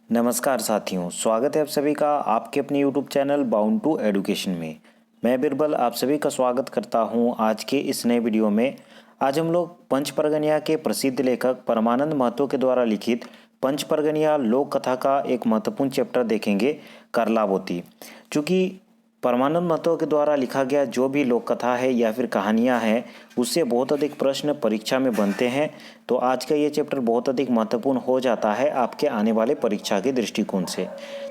नमस्कार साथियों, स्वागत है आप सभी का आपके अपने YouTube channel bound to education में। मैं बिरबल आप सभी का स्वागत करता हूं आज के इस नए वीडियो में। आज हम लोग पंचपरगनिया के प्रसिद्ध लेखक परमानंद महतो के द्वारा लिखित पंचपरगनिया लोक कथा का एक महत्वपूर्ण चैप्टर देखेंगे, करलावती। चूँकि परमानंद महतो के द्वारा लिखा गया जो भी लोक कथा है या फिर कहानियाँ हैं, उससे बहुत अधिक प्रश्न परीक्षा में बनते हैं। तो आज का ये चैप्टर बहुत अधिक महत्वपूर्ण हो जाता है आपके आने वाले परीक्षा के दृष्टिकोण से।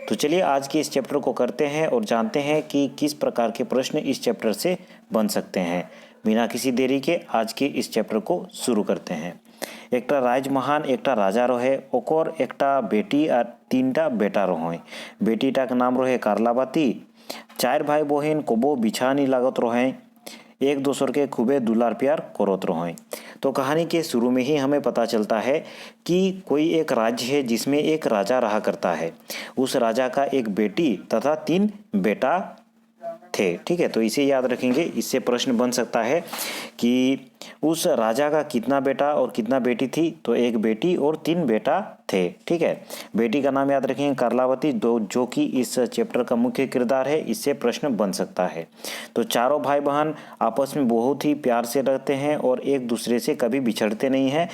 तो चलिए आज के इस चैप्टर को करते हैं और जानते हैं कि किस प्रकार के प्रश्न इस चैप्टर से बन सकते हैं। बिना किसी देरी के आज के इस चैप्टर को शुरू करते हैं। एकटा राजमहान एकटा राजा रहे, ओकर एकटा बेटी और तीनटा बेटा रहे। बेटीटा के नाम रहे करलावती। चार भाई बहन कबो बिछा नहीं लागत रहे, एक दूसरे के खूबे दुलार प्यार करत रहे। तो कहानी के शुरू में ही हमें पता चलता है कि कोई एक राज्य है जिसमें एक राजा रहा करता है। उस राजा का एक बेटी तथा 3 बेटा थे। ठीक है, तो इसे याद रखेंगे। इससे प्रश्न बन सकता है कि उस राजा का कितना बेटा और कितना बेटी थी। तो एक बेटी और 3 बेटा थे। ठीक है, बेटी का नाम याद रखेंगे करलावती, जो कि इस चैप्टर का मुख्य किरदार है। इससे प्रश्न बन सकता है। तो चारों भाई बहन आपस में बहुत ही प्यार से रहते हैं और एक दूसरे से कभी बिछड़ते नहीं हैं।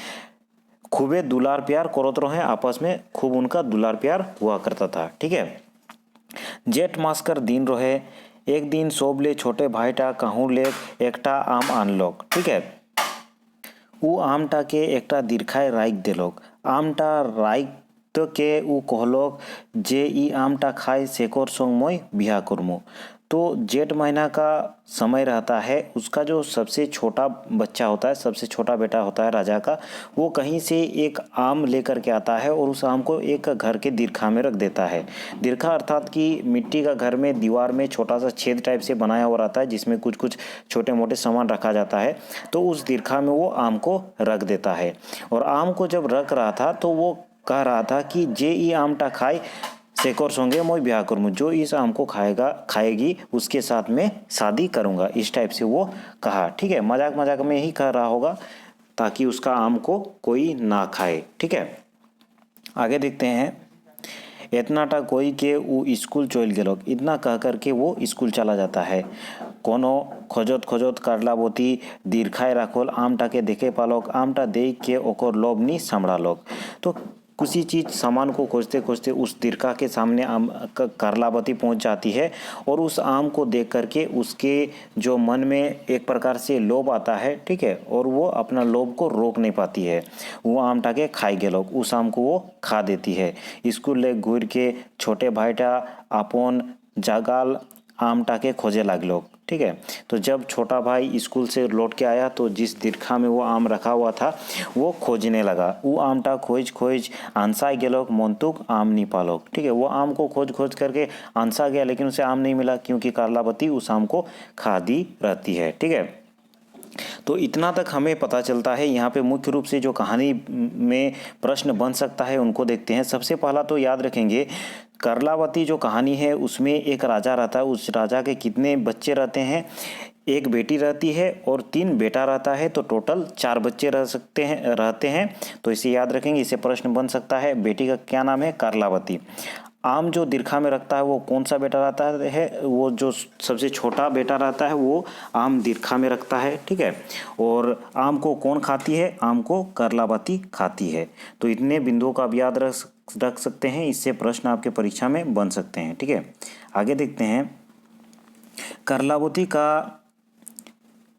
खूबे दुलार प्यार करत रहे, आपस में खूब उनका दुलार प्यार हुआ करता था। ठीक है, जेठ मास कर दिन रहे। एक दिन सोबले छोटे भाईटा कहूँ ले एकटा आम आनलोक। ठीक है, उ आमटा के एकटा दीर्घाय राइख देलोक। आमटा राइख के उ कहलोक जे ई आमटा खाए सेकोर संग मैं बिहा करमु। तो जेठ महीना का समय रहता है, उसका जो सबसे छोटा बच्चा होता है, सबसे छोटा बेटा होता है राजा का, वो कहीं से एक आम लेकर के आता है और उस आम को एक घर के दीर्घा में रख देता है। दीर्घा अर्थात कि मिट्टी का घर में दीवार में छोटा सा छेद टाइप से बनाया हुआ रहता है जिसमें कुछ कुछ छोटे मोटे सामान रखा जाता है। तो उस दीर्घा में वो आम को रख देता है और आम को जब रख रहा था तो वो कह रहा था कि जे ई आमटा खाए सेकोर संगे मैं ब्याह करूँ, जो इस आम को खाएगी उसके साथ में शादी करूँगा। इस टाइप से वो कहा। ठीक है, मजाक मजाक में ही कह रहा होगा ताकि उसका आम को कोई ना खाए। ठीक है, आगे देखते हैं। इतनाटा कोई के वो स्कूल चल गेलोक। इतना कह करके वो स्कूल चला जाता है। कोनो खोजत खोजत करलावती दीर्घाय राखल आमटा के देखे पालोक। आमटा देख के ओकर लोभ नी संभड़ालोक। तो किसी चीज़ सामान को खोजते खोजते उस दीर्घा के सामने करलावती पहुंच जाती है और उस आम को देख करके उसके जो मन में एक प्रकार से लोभ आता है। ठीक है, और वो अपना लोभ को रोक नहीं पाती है। वो आमटा के खाई गेलो, उस आम को वो खा देती है। स्कूल ले घूर के छोटे भाईटा अपन जागाल आमटा के खोजे लागलो। ठीक है, तो जब छोटा भाई स्कूल से लौट के आया तो जिस दीर्घा में वो आम रखा हुआ था वो खोजने लगा। वो आमटा खोज खोज आंसा गेलोक मोन्तुक आम नहीं पालोक। ठीक है, वो आम को खोज खोज करके आंसा गया लेकिन उसे आम नहीं मिला क्योंकि करलावती उस आम को खा दी रहती है। ठीक है, तो इतना तक हमें पता चलता है। यहाँ पे मुख्य रूप से जो कहानी में प्रश्न बन सकता है उनको देखते हैं। सबसे पहला तो याद रखेंगे, करलावती जो कहानी है उसमें एक राजा रहता है। उस राजा के कितने बच्चे रहते हैं? एक बेटी रहती है और 3 बेटा रहता है। तो टोटल 4 बच्चे रहते हैं। तो इसे याद रखेंगे, इसे प्रश्न बन सकता है। बेटी का क्या नाम है? करलावती। आम जो दीर्घा में रखता है वो कौन सा बेटा रहता है? वो जो सबसे छोटा बेटा रहता है वो आम दीर्घा में रखता है। ठीक है, और आम को कौन खाती है? आम को करलावती खाती है। तो इतने बिंदुओं का आप याद रख सकते हैं। इससे प्रश्न आपके परीक्षा में बन सकते हैं। ठीक है, आगे देखते हैं। करलावती का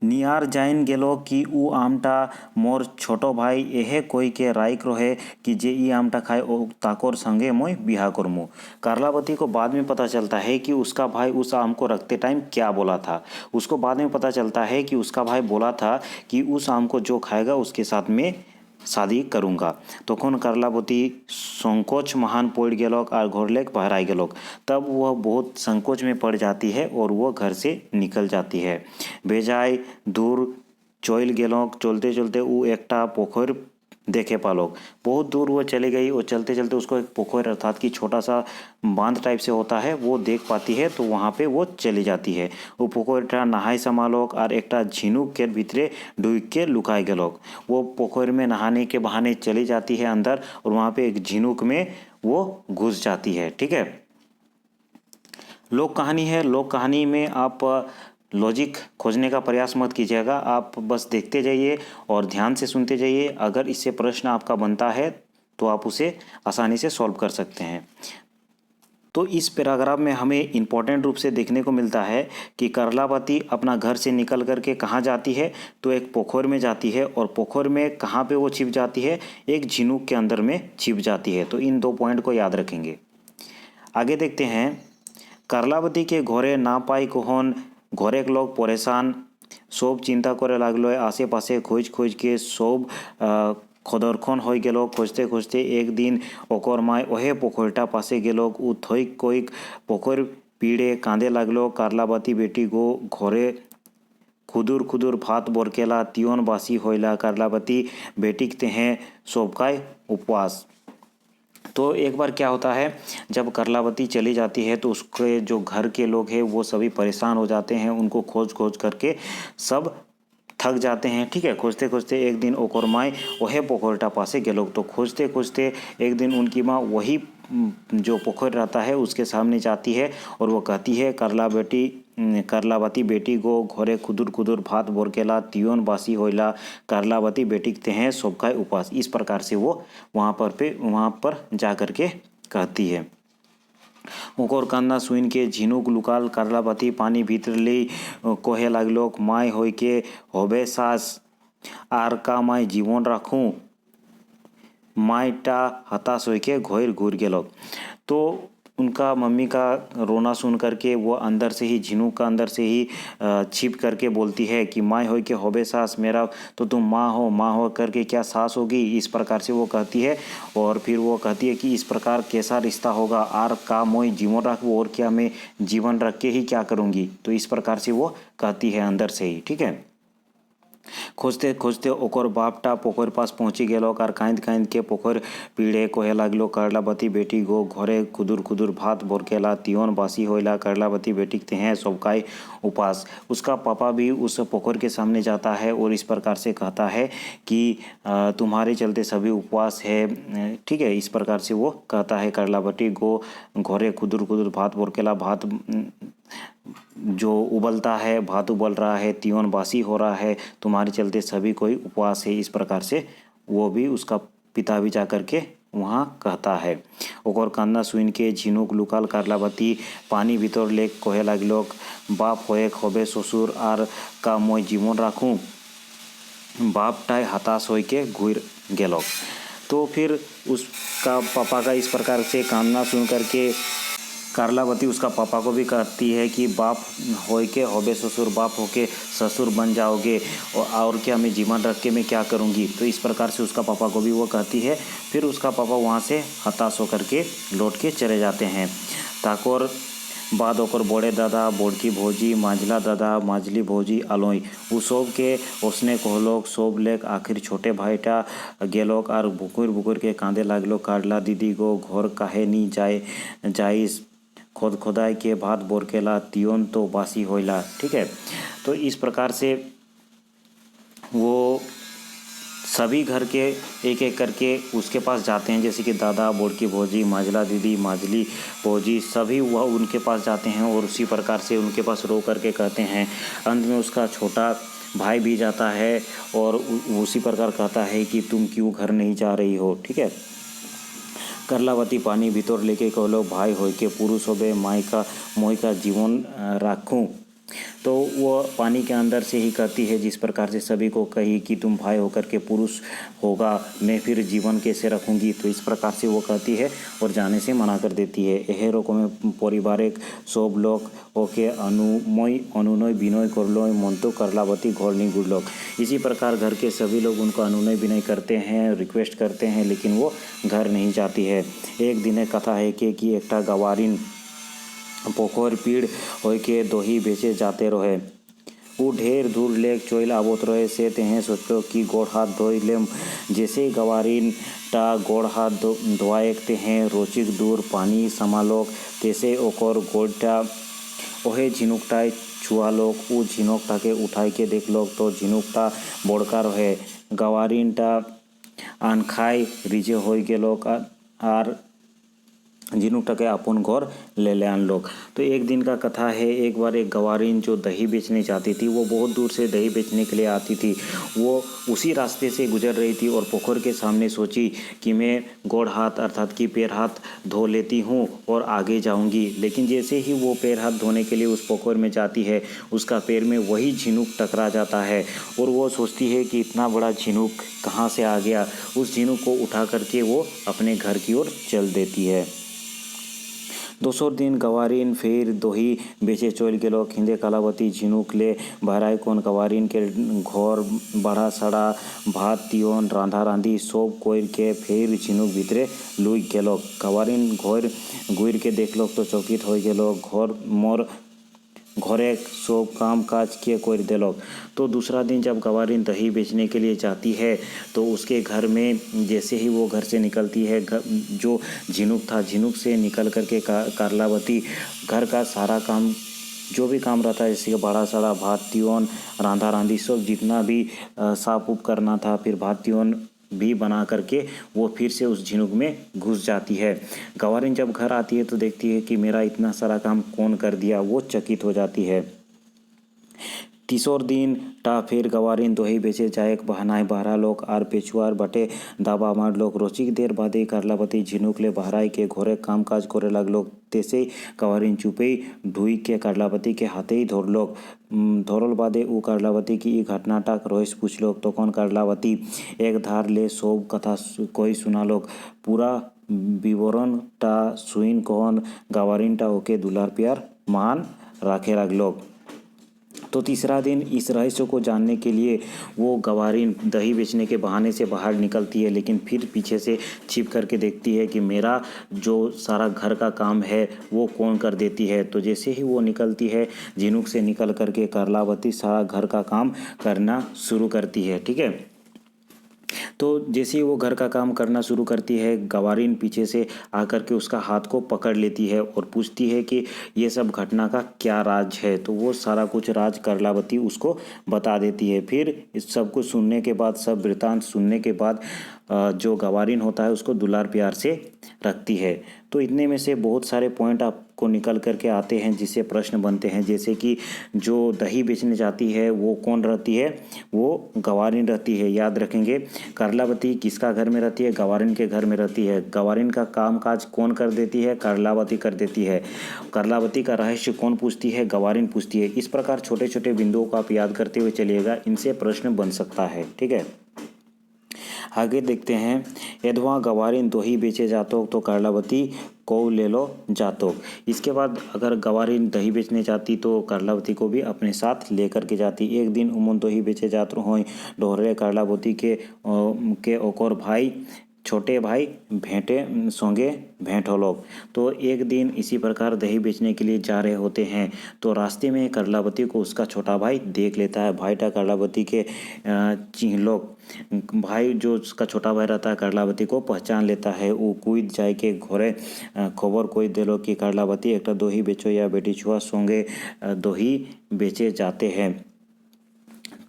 नियार जाइन गेलो कि उ आमटा मोर छोटो भाई एहे कोई के राइक रहे कि जे ई आमटा खाए ओ ताकोर संगे मैं बिहा करमु। करलावती को बाद में पता चलता है कि उसका भाई उस आम को रखते टाइम क्या बोला था। उसको बाद में पता चलता है कि उसका भाई बोला था कि उस आम को जो खाएगा उसके साथ में शादी करूँगा। तखन करलावती संकोच महान पड़ गेलोक और घोरलेक बहराई गेलोक। तब वह बहुत संकोच में पड़ जाती है और वह घर से निकल जाती है। बेजाय दूर चल गेलोक। चलते चलते वो एकटा पोखर देखे पालोग। बहुत दूर वो चली गई और चलते चलते उसको एक पोखर अर्थात कि छोटा सा बांध टाइप से होता है वो देख पाती है, तो वहाँ पे वो चली जाती है। वो पोखरटा नहाई समालोग और एकटा झिनुक के भीतरे डूब के लुकाए गेलोग। वो पोखर में नहाने के बहाने चली जाती है अंदर और वहाँ पे एक झिनुक में वो घुस जाती है। ठीक है, लोक कहानी है। लोक कहानी में आप लॉजिक खोजने का प्रयास मत कीजिएगा, आप बस देखते जाइए और ध्यान से सुनते जाइए। अगर इससे प्रश्न आपका बनता है तो आप उसे आसानी से सॉल्व कर सकते हैं। तो इस पैराग्राफ में हमें इम्पॉर्टेंट रूप से देखने को मिलता है कि करलावती अपना घर से निकल करके कहाँ जाती है, तो एक पोखर में जाती है और पोखर में कहाँ पे वो छिप जाती है, एक झिनुक के अंदर में छिप जाती है। तो इन 2 पॉइंट को याद रखेंगे। आगे देखते हैं, करलावती के घरे ना पाई कौन, घरेक लोग परेशान, सब चिंता करे लागलो, आसे पासे खोज खोज के सब खदरखन हो गेलो। खोजते खोजते एक दिन ओकर माय ओहे पोखरटा पासे गेलो। उ थोक कोइक पोखर पीड़े कांदे लागलो। करलावती बेटी गो घरे खुदुर खुदुर भात बोरकेला, तियोन बासी होइला। करलावती बेटीक तेहें सबकाय उपवास। तो एक बार क्या होता है, जब करलावती चली जाती है तो उसके जो घर के लोग हैं वो सभी परेशान हो जाते हैं। उनको खोज खोज करके सब थक जाते हैं। ठीक है, खोजते खोजते एक दिन ओकर माय वहे पोखरटा पासे गेलोग। तो खोजते खोजते एक दिन उनकी माँ वही जो पोखर रहता है उसके सामने जाती है और वो कहती है, करलावती बेटी गो घरे खुदुर खुदुर भात बोरकेला, तियोन बासी होइला। करलावती बेटी तेहें सबकाय उपास। इस प्रकार से वो वहाँ पर जा कर के कहती है। ओकर कान्ना सुन के झिनुक लुकाल। करलावती पानी भीतर ले कहे लागलोक, माय होय के होबे सास, आर का माय जीवन राखूं। मायटा हताश होय के घोर घूर गेलोग। तो उनका मम्मी का रोना सुन करके वो अंदर से ही, झिनुक का अंदर से ही छिप करके बोलती है कि माय होय के होबे सास, मेरा तो तुम माँ हो करके क्या सास होगी। इस प्रकार से वो कहती है और फिर वो कहती है कि इस प्रकार कैसा रिश्ता होगा, आर का मोय जीवन रखूं, और क्या मैं जीवन रख के ही क्या करूँगी। तो इस प्रकार से वो कहती है अंदर से ही। ठीक है, खोजते खोजते ओकर बापटा पोखर पास पहुँची गेलो। और कांद कांद के पोखर पीड़े कहे लागलो, करलावती बेटी गो घरे खुदुर खुदुर भात बोरकेला, तियोन बासी होइला। करलावती बेटी तेहें सबकाय उपास। उसका पापा भी उस पोखर के सामने जाता है और इस प्रकार से कहता है कि तुम्हारे चलते सभी उपवास है। ठीक है, इस प्रकार से वो कहता है, करलावती गो घरे खुदुर खुदुर भात बोरकेला, भात जो उबलता है, भात उबल रहा है, तियोन बासी हो रहा है, तुम्हारे चलते सभी कोई उपवास है। इस प्रकार से वो भी, उसका पिता भी जा कर के वहाँ कहता है। ओकर कान्ना सुन के झिनुक लुकाल। करलावती पानी भीतर ले कहे लागलोक, बाप होएक होबे ससुर, आर का मोय जीवन राखूं। बापटाय हताश होय के घूर गेलोक। तो फिर उसका पापा का इस प्रकार से कान्ना सुन करके करलावती उसका पापा को भी कहती है कि बाप होय के होबे ससुर, बाप होके ससुर बन जाओगे और क्या मैं जीवन रख के मैं क्या करूँगी। तो इस प्रकार से उसका पापा को भी वो कहती है। फिर उसका पापा वहाँ से हताश होकर के लौट के चले जाते हैं। ताकोर बाद ओकर बड़े दादा, बड़की भौजी, मांझला दादा, मांझली भौजी आलोई। उ सब के उसने कहलोक, सब लेक आखिर छोटे भाईटा गेलोक और बुकुर बुकुर के कांदे लागलो। करला दीदी गो घर काहे नी जाइस, खोद खोदाई के भात बोरकेला, तियोन तो बासी होइला। ठीक है, तो इस प्रकार से वो सभी घर के एक एक करके उसके पास जाते हैं, जैसे कि दादा, बड़की भौजी, मांझला दीदी, मांझली भौजी, सभी वह उनके पास जाते हैं और उसी प्रकार से उनके पास रो करके कहते हैं। अंत में उसका छोटा भाई भी जाता है और उसी प्रकार कहता है कि तुम क्यों घर नहीं जा रही हो। ठीक है, करलावती पानी भीतर लेके कहलो, भाई होय के पुरुष होबे, मोय का जीवन राखूं। तो वो पानी के अंदर से ही कहती है, जिस प्रकार से सभी को कही कि तुम भाई होकर के पुरुष होगा, मैं फिर जीवन कैसे रखूंगी। तो इस प्रकार से वो कहती है और जाने से मना कर देती है। एहे रकमे परिवारेक सब लोग ओके अनुनय विनय करलो, मन तो करलावती घर नहीं गुड़लोक। इसी प्रकार घर के सभी लोग उनको अनुनय विनय करते हैं, रिक्वेस्ट करते हैं, लेकिन वो घर नहीं जाती है। एक दिन कथा है कि एकटा गवारिन पोखर पीड़ होय के दही बेचे जाते रहे। ऊ ढेर दूर लेक चोइल आबोत रहे से तेहे सोचलो कि गोड़ हाथ धोई लेम। जैसे गवारीन टा गोड़ हाथ धोआएक तेहे रोचिक दूर पानी समालोक तेसे ओकर गोड़टा ओहे झिनुकटाय छुआलोक। ऊ झिनुकटाके उठाई के देखलोक तो झिनुकटा बड़का रहे। गवारीनटा आनखाय रिजे होई गेलोक आर झिनुकटाके अपन घर ले आनलोक। तो एक दिन का कथा है, एक बार एक गवारीन जो दही बेचने जाती थी, वो बहुत दूर से दही बेचने के लिए आती थी। वो उसी रास्ते से गुजर रही थी और पोखर के सामने सोची कि मैं गोड़ हाथ अर्थात कि पैर हाथ धो लेती हूँ और आगे जाऊँगी। लेकिन जैसे ही वो पैर हाथ धोने के लिए उस पोखर में जाती है, उसका पैर में वही झिनुक टकरा जाता है और वो सोचती है कि इतना बड़ा झिनुक कहाँ से आ गया। उस झिनुक को उठा करके वो अपने घर की ओर चल देती है। दोसर दिन गवारीन फिर दोही बेचे चल गेलो। खिंदे कलावती झिनुक ले बहराई कोन गवारीन के घर बड़ा सड़ा भात तियोन रांधा रांधी सब कोर के फिर झिनुक भीतरे लुई गेलो। गवारीन घर गुर के देखलो तो चकित हो गेलो। घर मोर घरे सब काम काज के कर देलोक। तो दूसरा दिन जब गवारीन दही बेचने के लिए जाती है तो उसके घर में जैसे ही वो घर से निकलती है, जो झिनुक था, झिनुक से निकल करके कारलावती घर का सारा काम, जो भी काम रहता है जैसे कि बड़ा सड़ा भात तियोन रांधा रांधी सब जितना भी साफ उप करना था, फिर भात तियोन भी बना करके वो फिर से उस झिनुक में घुस जाती है। गवारीन जब घर आती है तो देखती है कि मेरा इतना सारा काम कौन कर दिया। वो चकित हो जाती है। तीसर दिन टा फिर गवारीन दोही बेचे जाएक बहानाय बहरा लोक आर पेछुआर बटे दाबा मार लोक। रोचिक देर बादे कारलावती झिनुक ले बहराई के घोरे काम काज करे लागलोक। तेसे गवारीन चुपे ढुई के कारलावती के हाथे ही धरलोक। धरल बादे ऊ कारलावती की ई घटनाटाक रहस्य पूछलोक। तखन कारलावती एक धार ले सब कथा कोई सुनालोक। पूरा विवरण टा सुइन कहन गवारीन टा ओके दुलार प्यार मान राखे लागलोक। तो तीसरा दिन इस रहस्य को जानने के लिए वो गवारीन दही बेचने के बहाने से बाहर निकलती है, लेकिन फिर पीछे से छिप करके देखती है कि मेरा जो सारा घर का काम है वो कौन कर देती है। तो जैसे ही वो निकलती है, झिनुक से निकल करके कारलावती सारा घर का काम करना शुरू करती है। ठीक है। तो जैसे ही वो घर का काम करना शुरू करती है, गवारीन पीछे से आकर के उसका हाथ को पकड़ लेती है और पूछती है कि ये सब घटना का क्या राज है। तो वो सारा कुछ राज कारलावती उसको बता देती है। फिर इस सब कुछ सुनने के बाद, सब वृतांत सुनने के बाद जो गवारीन होता है उसको दुलार प्यार से रखती है। तो इतने में से बहुत सारे पॉइंट आपको निकल करके आते हैं जिससे प्रश्न बनते हैं। जैसे कि जो दही बेचने जाती है वो कौन रहती है? वो गवारीन रहती है। याद रखेंगे, कारलावती किसका घर में रहती है? गवारीन के घर में रहती है। गवारीन का काम काज कौन कर देती है? कारलावती कर देती है। कारलावती का रहस्य कौन पूछती है? गवारीन पूछती है। इस प्रकार छोटे छोटे बिंदुओं को आप याद करते हुए चलिएगा, इनसे प्रश्न बन सकता है। ठीक है। आगे देखते हैं। यदवा गवारीन दोही बेचे जातो तो कारलावती को ले लो जातो। इसके बाद अगर गवारीन दही बेचने जाती तो कारलावती को भी अपने साथ लेकर के जाती। एक दिन उमन दोही बेचे जात हो डोहरे कारलावती के ओकर भाई छोटे भाई भेंटे सोंगे भेंट हो लोग। तो एक दिन इसी प्रकार दही बेचने के लिए जा रहे होते हैं तो रास्ते में कारलावती को उसका छोटा भाई देख लेता है। भाईटा कारलावती के चिन्हलोक। भाई जो उसका छोटा भाई रहता है कारलावती को पहचान लेता है। वो कूद जाए के घोरे खबर कोई दिलो कि कारलावती एक दोही बेचो या बेटी छुआ सोंगे दोही बेचे जाते हैं।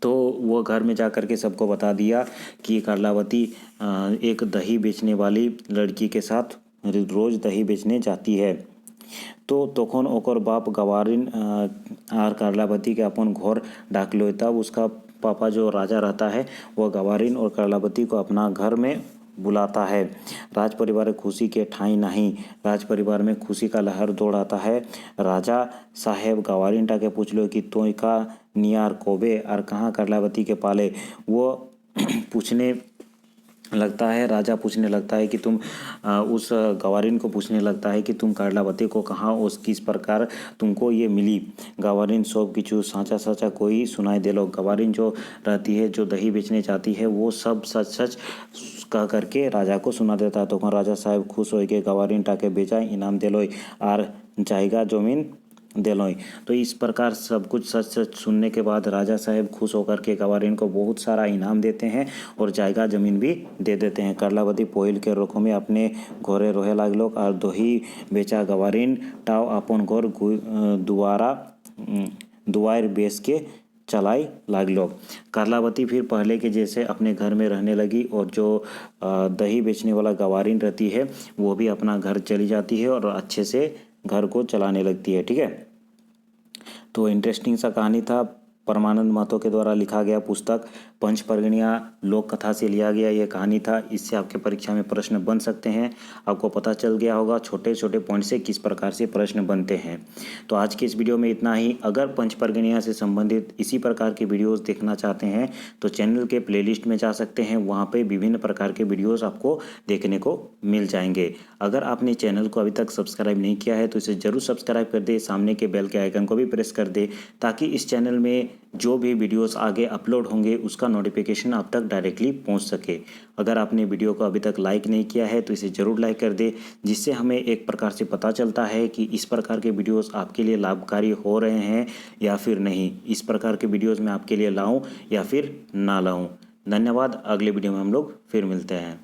तो वो घर में जा कर के सबको बता दिया कि कारलावती एक दही बेचने वाली लड़की के साथ रोज दही बेचने जाती है। तो तखन ओकर बाप गवारीन आर कारलावती के अपन घर डाकलो। तब उसका पापा जो राजा रहता है वह गवारीन और कारलावती को अपना घर में बुलाता है। राज परिवार खुशी के ठाई नहीं। राज परिवार में खुशी का लहर दौड़ाता है। राजा साहेब गवारीन टाके पूछ लो कि तो का नियार कोबे और कहाँ कारलावती के पाले। वो पूछने लगता है, राजा पूछने लगता है कि तुम उस गवारीन को पूछने लगता है कि तुम कारलावती को कहाँ उस किस प्रकार तुमको ये मिली। गवारीन सब किचु साचा साचा कोई सुनाई दे लो। गवारीन जो रहती है, जो दही बेचने जाती है, वो सब सच सच कह करके राजा को सुना देता है। तो राजा साहब खुश हो के गवारीन टाके बेचा इनाम दिलो आर जायगा जमीन देलोई। तो इस प्रकार सब कुछ सच सच सुनने के बाद राजा साहब खुश होकर के गवारीन को बहुत सारा इनाम देते हैं और जायगा जमीन भी दे देते हैं। करलावती पोइल के रोखों में अपने घोरे रोहे लागलोग और दोही बेचा गवारीन टाव अपन घोर दुआर बेच के चलाई लागलोग। करलावती फिर पहले के जैसे अपने घर में रहने लगी और जो दही बेचने वाला गवारीन रहती है वो भी अपना घर चली जाती है और अच्छे से घर को चलाने लगती है। ठीक है, तो इंटरेस्टिंग सा कहानी था। परमानंद महतो के द्वारा लिखा गया पुस्तक पंच परगनिया लोक कथा से लिया गया ये कहानी था। इससे आपके परीक्षा में प्रश्न बन सकते हैं। आपको पता चल गया होगा छोटे छोटे पॉइंट से किस प्रकार से प्रश्न बनते हैं। तो आज की इस वीडियो में इतना ही। अगर पंच परगनिया से संबंधित इसी प्रकार के वीडियोस देखना चाहते हैं तो चैनल के प्लेलिस्ट में जा सकते हैं। वहाँ पे विभिन्न प्रकार के वीडियोस आपको देखने को मिल जाएंगे। अगर आपने चैनल को अभी तक सब्सक्राइब नहीं किया है तो इसे जरूर सब्सक्राइब कर दे, सामने के बेल के आइकन को भी प्रेस कर दे ताकि इस चैनल में जो भी वीडियोस आगे अपलोड होंगे उसका नोटिफिकेशन आप तक डायरेक्टली पहुंच सके। अगर आपने वीडियो को अभी तक लाइक नहीं किया है तो इसे ज़रूर लाइक कर दे, जिससे हमें एक प्रकार से पता चलता है कि इस प्रकार के वीडियोस आपके लिए लाभकारी हो रहे हैं या फिर नहीं, इस प्रकार के वीडियोस मैं आपके लिए लाऊं या फिर ना लाऊं। धन्यवाद। अगले वीडियो में हम लोग फिर मिलते हैं।